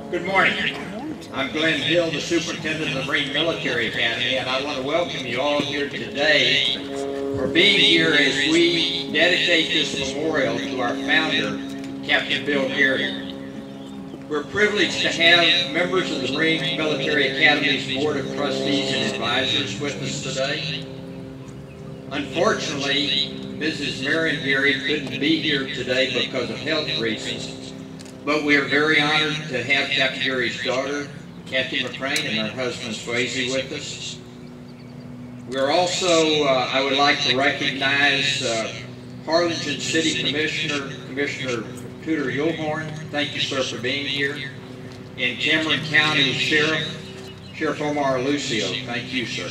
Good morning. I'm Glenn Hill, the Superintendent of the Marine Military Academy, and I want to welcome you all here today for being here as we dedicate this memorial to our founder, Captain Bill Gary. We're privileged to have members of the Marine Military Academy's Board of Trustees and Advisors with us today. Unfortunately, Mrs. Marion Gary couldn't be here today because of health reasons, but we are very honored to have Captain Gary's daughter, Kathy McCrane, and her husband Swayze with us. We're also, I would like to recognize Harlingen City Commissioner Tudor Yulhorn. Thank you, sir, for being here. And Cameron County Sheriff Omar Lucio. Thank you, sir.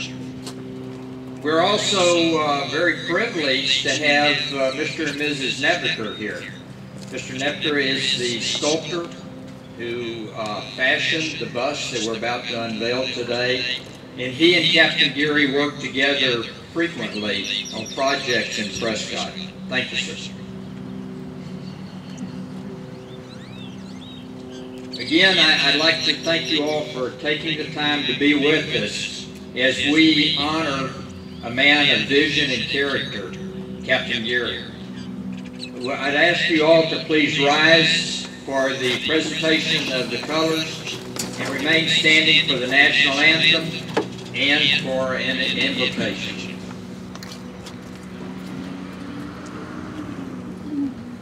We're also very privileged to have Mr. and Mrs. Nepter here. Mr. Nepter is the sculptor who fashioned the bust that we're about to unveil today. And he and Captain Gary work together frequently on projects in Prescott. Thank you, sir. Again, I'd like to thank you all for taking the time to be with us as we honor a man of vision and character, Captain Gary. I'd ask you all to please rise for the presentation of the colors and remain standing for the National Anthem and for an invocation.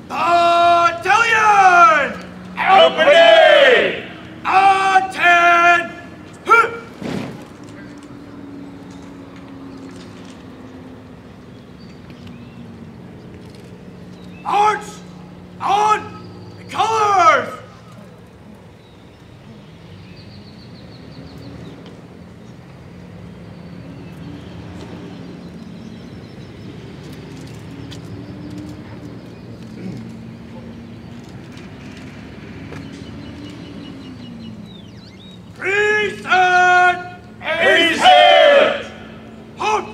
Battalion! Company! Attend! March on the colors! Present! Present! Halt!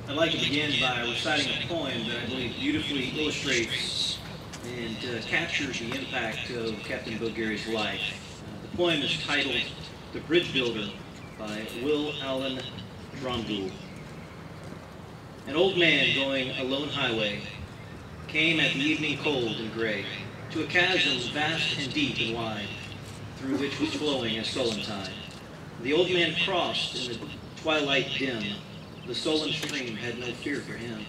I'd like to begin by reciting a poem that I believe beautifully illustrates and captures the impact of Captain Bill Gary's life. The poem is titled The Bridge Builder by Will Allen Dromgoole. An old man going a lone highway came at the evening cold and gray to a chasm vast and deep and wide, through which was flowing a sullen tide. The old man crossed in the twilight dim. The sullen stream had no fear for him.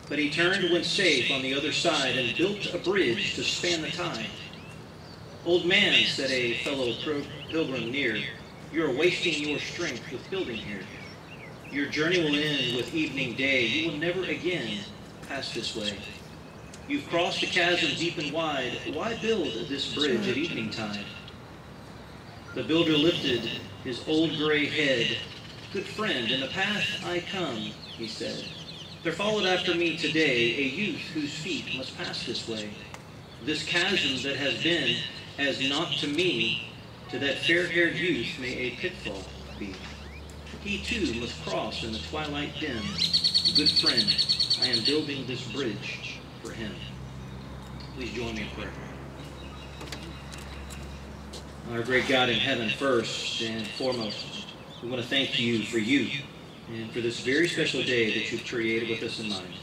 But he turned when safe on the other side and built a bridge to span the tide. Old man, said a fellow pilgrim near, you are wasting your strength with building here. Your journey will end with evening day. You will never again pass this way. You've crossed a chasm deep and wide. Why build this bridge at evening tide? The builder lifted his old gray head "Good friend, in the path I come," he said, "there followed after me today a youth whose feet must pass this way. This chasm that has been as naught to me, to that fair-haired youth may a pitfall be. He too must cross in the twilight dim. Good friend, I am building this bridge for him." Please join me in prayer. Our great God in heaven, first and foremost, we want to thank you for you and for this very special day that you've created with us in mind.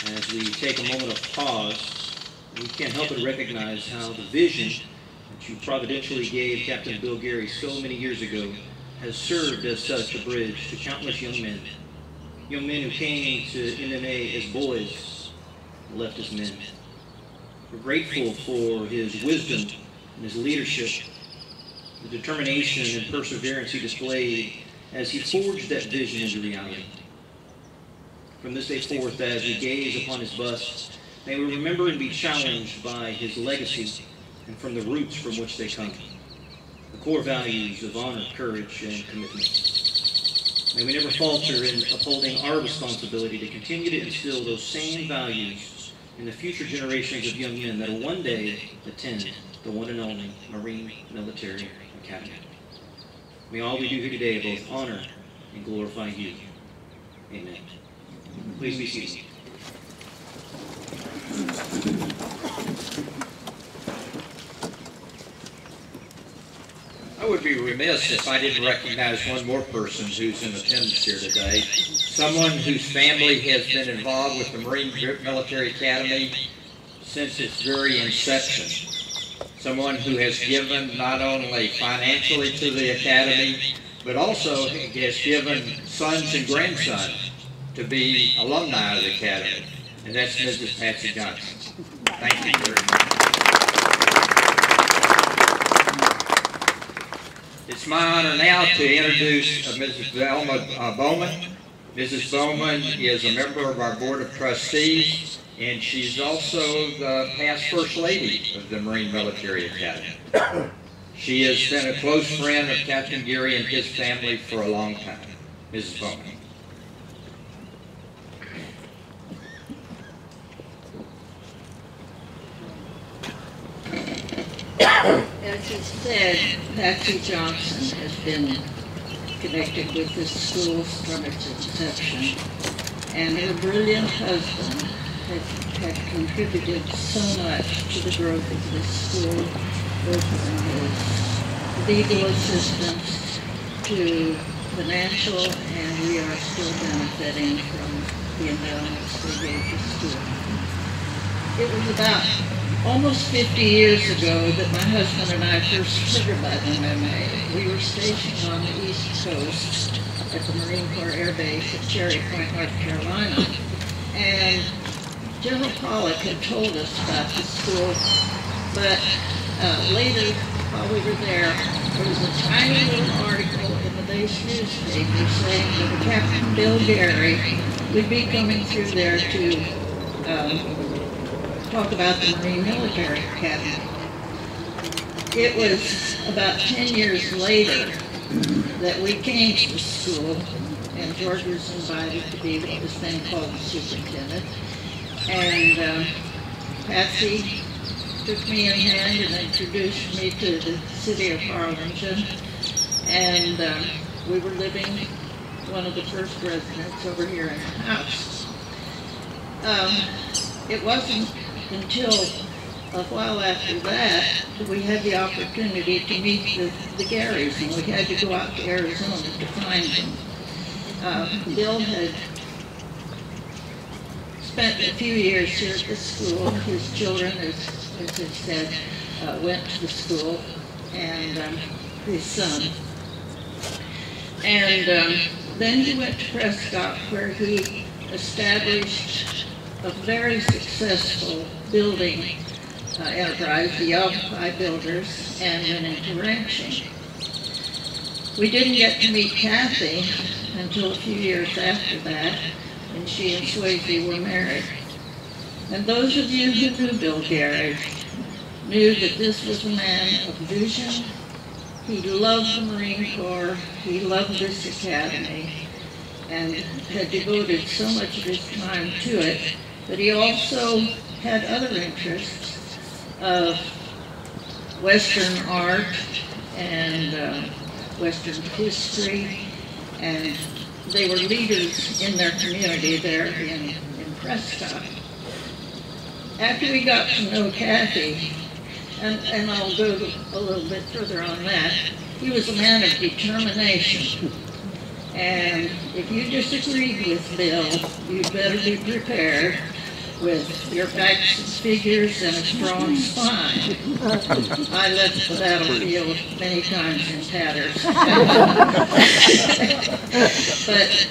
As we take a moment of pause, we can't help but recognize how the vision that you providentially gave Captain Bill Gary so many years ago has served as such a bridge to countless young men who came to MMA as boys and left as men. We're grateful for his wisdom and his leadership, the determination and perseverance he displayed as he forged that vision into reality. From this day forth, as we gaze upon his bust, may we remember and be challenged by his legacy and from the roots from which they come, the core values of honor, courage, and commitment. May we never falter in upholding our responsibility to continue to instill those same values in the future generations of young men that will one day attend the one and only Marine Military Academy. May all we do here today both honor and glorify you. Amen. Please be seated. I would be remiss if I didn't recognize one more person who's in attendance here today. Someone whose family has been involved with the Marine Military Academy since its very inception. Someone who has given not only financially to the Academy, but also has given sons and grandsons to be alumni of the Academy. And that's Mrs. Patsy Johnson. Thank you very much. It's my honor now to introduce Mrs. Alma Bowman. Mrs. Bowman is a member of our Board of Trustees, and she's also the past First Lady of the Marine Military Academy. She has been a close friend of Captain Gary and his family for a long time. Mrs. Bowman. As you said, Patsy Johnson has been connected with this school from its inception, and her brilliant husband had contributed so much to the growth of this school, both from his legal assistance to financial, and we are still benefiting from the endowments they gave the school. It was about almost 50 years ago that my husband and I first heard about MMA. We were stationed on the East Coast at the Marine Corps Air Base at Cherry Point, North Carolina. And General Pollock had told us about the school, but later, while we were there was a tiny little article in the base newspaper saying that Captain Bill Gary would be coming through there to talk about the Marine Military Academy. It was about 10 years later that we came to the school, and George was invited to be what was then called the superintendent. And Patsy took me in hand and introduced me to the city of Harlingen. And we were living one of the first residents over here in the house. It wasn't until a while after that we had the opportunity to meet the Garys, and we had to go out to Arizona to find them. Bill had spent a few years here at the school. His children, as I said, went to the school, and his son. And then he went to Prescott, where he established a very successful building enterprise, the Yavapai Builders, and went into ranching. We didn't get to meet Kathy until a few years after that, when she and Swayze were married. And those of you who knew Bill Gary knew that this was a man of vision He loved the Marine Corps, he loved this academy, and had devoted so much of his time to it, but he also had other interests of Western art and Western history, and they were leaders in their community there in Prescott. After we got to know Kathy, and I'll go a little bit further on that, he was a man of determination. And if you disagreed with Bill, you'd better be prepared with your facts and figures and a strong spine. I left the battlefield many times in tatters. But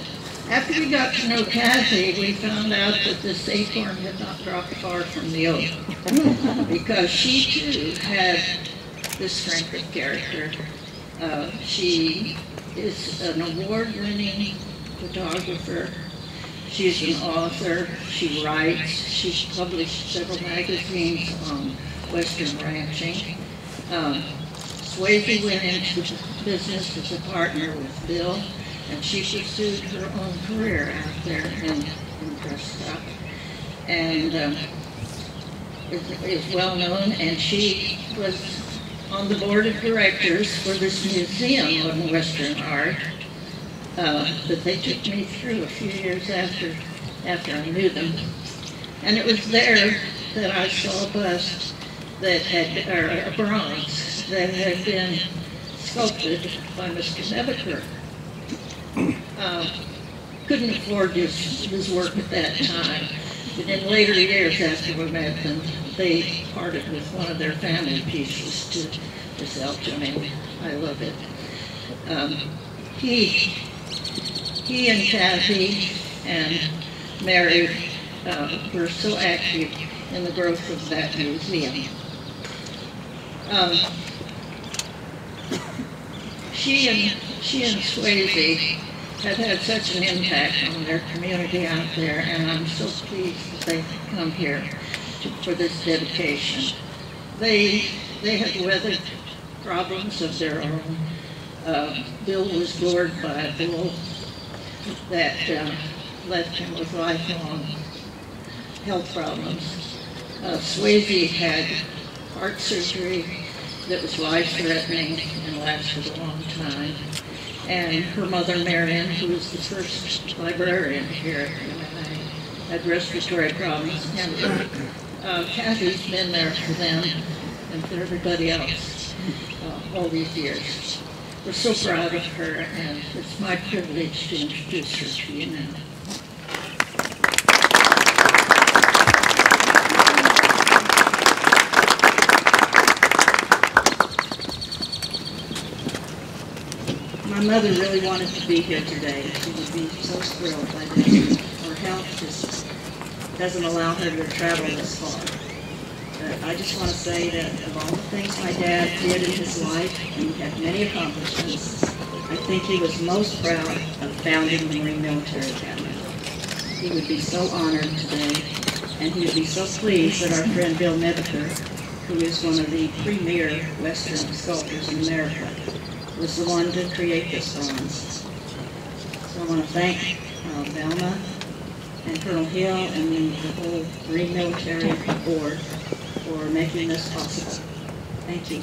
after we got to know Kathy, we found out that this acorn had not dropped far from the oak, because she too had this strength of character. She is an award-winning photographer. She's an author. She writes. She's published several magazines on Western ranching. Swayze went into business as a partner with Bill, and she pursued her own career out there in Prescott, and is well known. And she was on the board of directors for this museum of Western art that they took me through a few years after I knew them. And it was there that I saw a bust that had, or a bronze that had been sculpted by Mr. Nebeker. Couldn't afford his work at that time, but in later years after we met them, they parted with one of their family pieces to sell to me. I love it. He and Kathy and Mary were so active in the growth of that museum. She and Swayze have had such an impact on their community out there, and I'm so pleased that they come here for this dedication. They have weathered problems of their own. Bill was gored by a bull that left him with lifelong health problems. Swayze had heart surgery that was life-threatening and lasted a long time. And her mother, Marion, who was the first librarian here at MMA, had respiratory problems. And Kathy's been there for them and for everybody else all these years. We're so proud of her, and it's my privilege to introduce her to you now. My mother really wanted to be here today. She would be so thrilled by this. Her health just doesn't allow her to travel this far. But I just want to say that of all the things my dad did in his life, and he had many accomplishments, I think he was most proud of founding the Marine Military Academy. He would be so honored today, and he would be so pleased that our friend Bill Nebeker, who is one of the premier Western sculptors in America, was the one to create this bronze. So I want to thank Alma and Colonel Hill and the whole Marine Military Board for making this possible. Thank you.